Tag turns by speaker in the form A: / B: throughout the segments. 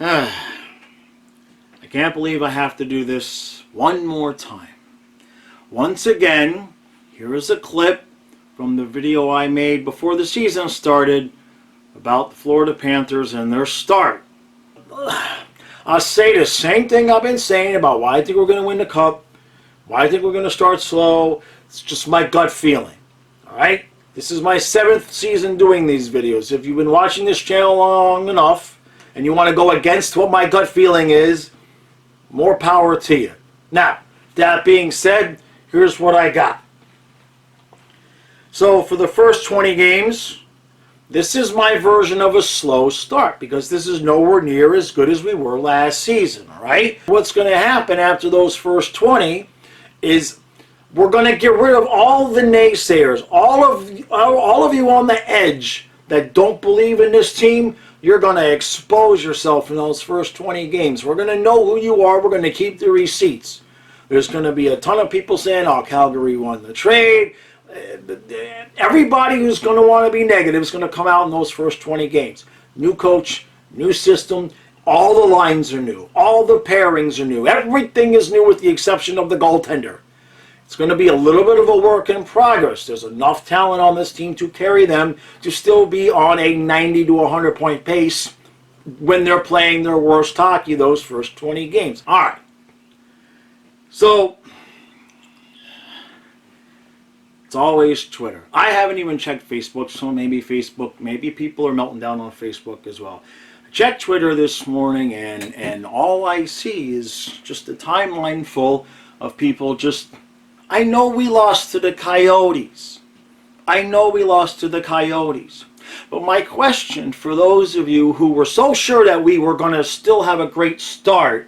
A: I can't believe I have to do this one more time. Once again, here is a clip from the video I made before the season started about the Florida Panthers and their start. I'll say the same thing I've been saying about why I think we're going to win the Cup, why I think we're going to start slow. It's just my gut feeling. Alright? This is my 7th season doing these videos. If you've been watching this channel long enough and you want to go against what my gut feeling is, more power to you. Now, that being said, here's what I got. So for the first 20 games, this is my version of a slow start because this is nowhere near as good as we were last season, all right? What's going to happen after those first 20 is we're going to get rid of all the naysayers, all of you on the edge that don't believe in this team. You're going to expose yourself in those first 20 games. We're going to know who you are. We're going to keep the receipts. There's going to be a ton of people saying, oh, Calgary won the trade. Everybody who's going to want to be negative is going to come out in those first 20 games. New coach, new system, all the lines are new. All the pairings are new. Everything is new with the exception of the goaltender. It's going to be a little bit of a work in progress. There's enough talent on this team to carry them to still be on a 90 to 100 point pace when they're playing their worst hockey those first 20 games. All right. So, it's always Twitter. I haven't even checked Facebook, so maybe people are melting down on Facebook as well. I checked Twitter this morning, and all I see is just a timeline full of people just... I know we lost to the Coyotes. I know we lost to the Coyotes. But my question for those of you who were so sure that we were going to still have a great start,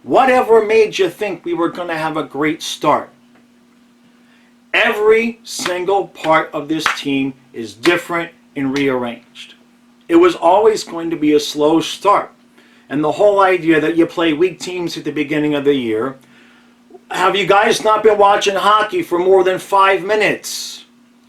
A: whatever made you think we were going to have a great start? Every single part of this team is different and rearranged. It was always going to be a slow start. And the whole idea that you play weak teams at the beginning of the year... Have you guys not been watching hockey for more than 5 minutes?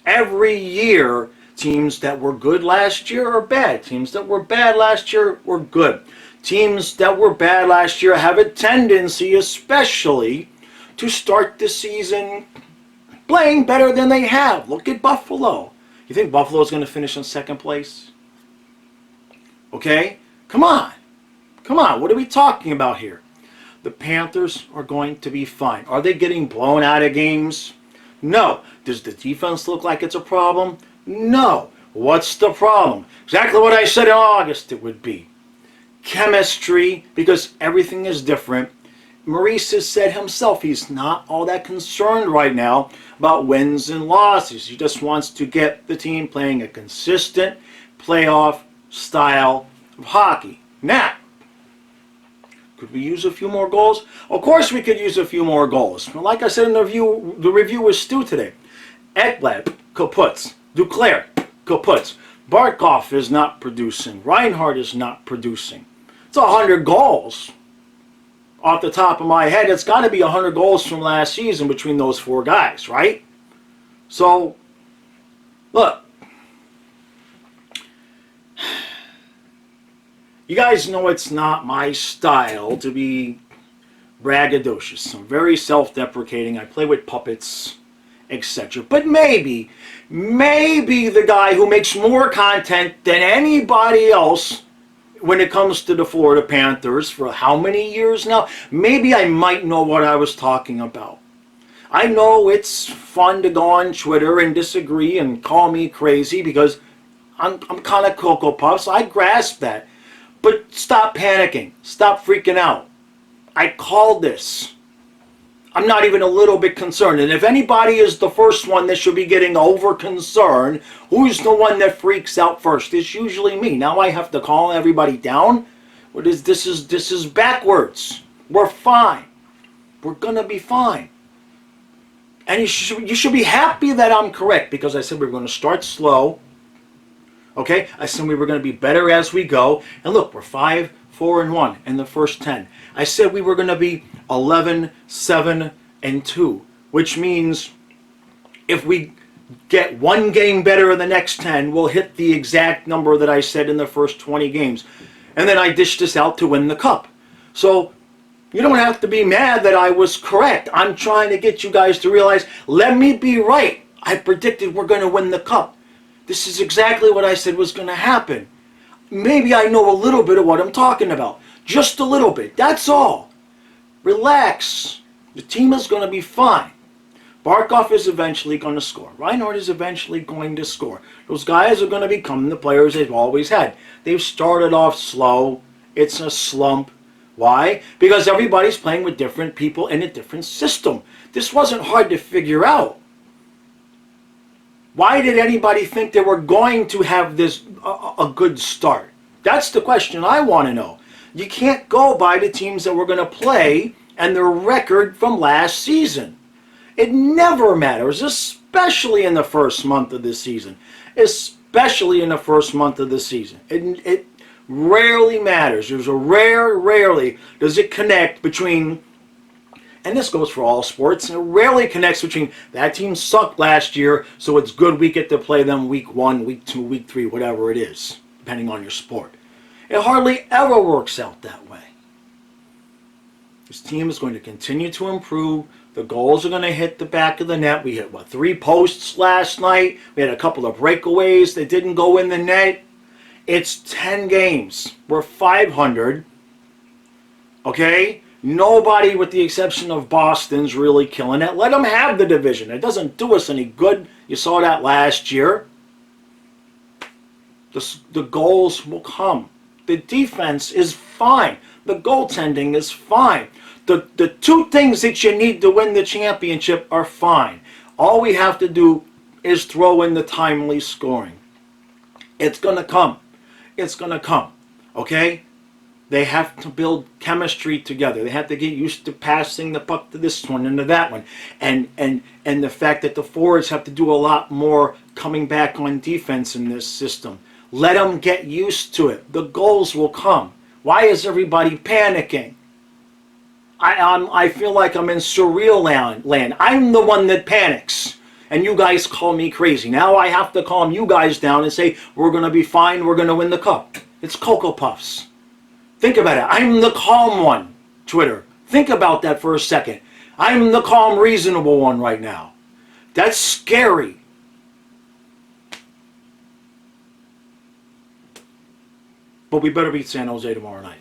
A: Every year, teams that were good last year are bad. Teams that were bad last year were good. Teams that were bad last year have a tendency, especially, to start the season playing better than they have. Look at Buffalo. You think Buffalo's going to finish in second place? Okay? Come on. Come on. What are we talking about here? The Panthers are going to be fine. Are they getting blown out of games? No. Does the defense look like it's a problem? No. What's the problem? Exactly what I said in August it would be. Chemistry, because everything is different. Maurice has said himself he's not all that concerned right now about wins and losses. He just wants to get the team playing a consistent playoff style of hockey. Now, could we use a few more goals? Of course we could use a few more goals. Like I said in the review with Stu today. Ekblad, kaputs. Duclair, kaputs. Barkov is not producing. Reinhardt is not producing. It's 100 goals. Off the top of my head, it's got to be 100 goals from last season between those 4 guys, right? So, look. You guys know it's not my style to be braggadocious. I'm very self-deprecating. I play with puppets, etc. But maybe the guy who makes more content than anybody else when it comes to the Florida Panthers for how many years now, maybe I might know what I was talking about. I know it's fun to go on Twitter and disagree and call me crazy because I'm kind of Cocoa Puffs. I grasp that. But stop panicking. Stop freaking out. I called this. I'm not even a little bit concerned. And if anybody is the first one that should be getting over concerned, who's the one that freaks out first? It's usually me. Now I have to calm everybody down. This is backwards. We're fine. We're gonna be fine. And you should be happy that I'm correct because I said we were going to start slow. Okay, I said we were going to be better as we go. And look, we're 5-4-1 in the first 10. I said we were going to be 11-7-2, which means if we get one game better in the next 10, we'll hit the exact number that I said in the first 20 games. And then I dished this out to win the cup. So you don't have to be mad that I was correct. I'm trying to get you guys to realize, let me be right. I predicted we're going to win the cup. This is exactly what I said was going to happen. Maybe I know a little bit of what I'm talking about. Just a little bit. That's all. Relax. The team is going to be fine. Barkov is eventually going to score. Reinhardt is eventually going to score. Those guys are going to become the players they've always had. They've started off slow. It's a slump. Why? Because everybody's playing with different people in a different system. This wasn't hard to figure out. Why did anybody think they were going to have this a good start? That's the question I want to know. You can't go by the teams that we're going to play and their record from last season. It never matters, especially in the first month of the season. Especially in the first month of the season. It rarely matters. There's a rarely does it connect between, and this goes for all sports, it rarely connects between that team sucked last year, so it's good we get to play them week 1, week 2, week 3, whatever it is, depending on your sport. It hardly ever works out that way. This team is going to continue to improve. The goals are going to hit the back of the net. We hit, 3 posts last night. We had a couple of breakaways that didn't go in the net. It's 10 games. We're 500. Okay? Nobody, with the exception of Boston's, really killing it. Let them have the division. It doesn't do us any good. You saw that last year. The goals will come. The defense is fine. The goaltending is fine. The 2 things that you need to win the championship are fine. All we have to do is throw in the timely scoring. It's going to come. It's going to come. Okay? They have to build chemistry together. They have to get used to passing the puck to this one and to that one. And the fact that the forwards have to do a lot more coming back on defense in this system. Let them get used to it. The goals will come. Why is everybody panicking? I feel like I'm in surreal land. I'm the one that panics. And you guys call me crazy. Now I have to calm you guys down and say, we're going to be fine, we're going to win the cup. It's Cocoa Puffs. Think about it. I'm the calm one, Twitter. Think about that for a second. I'm the calm, reasonable one right now. That's scary. But we better beat San Jose tomorrow night.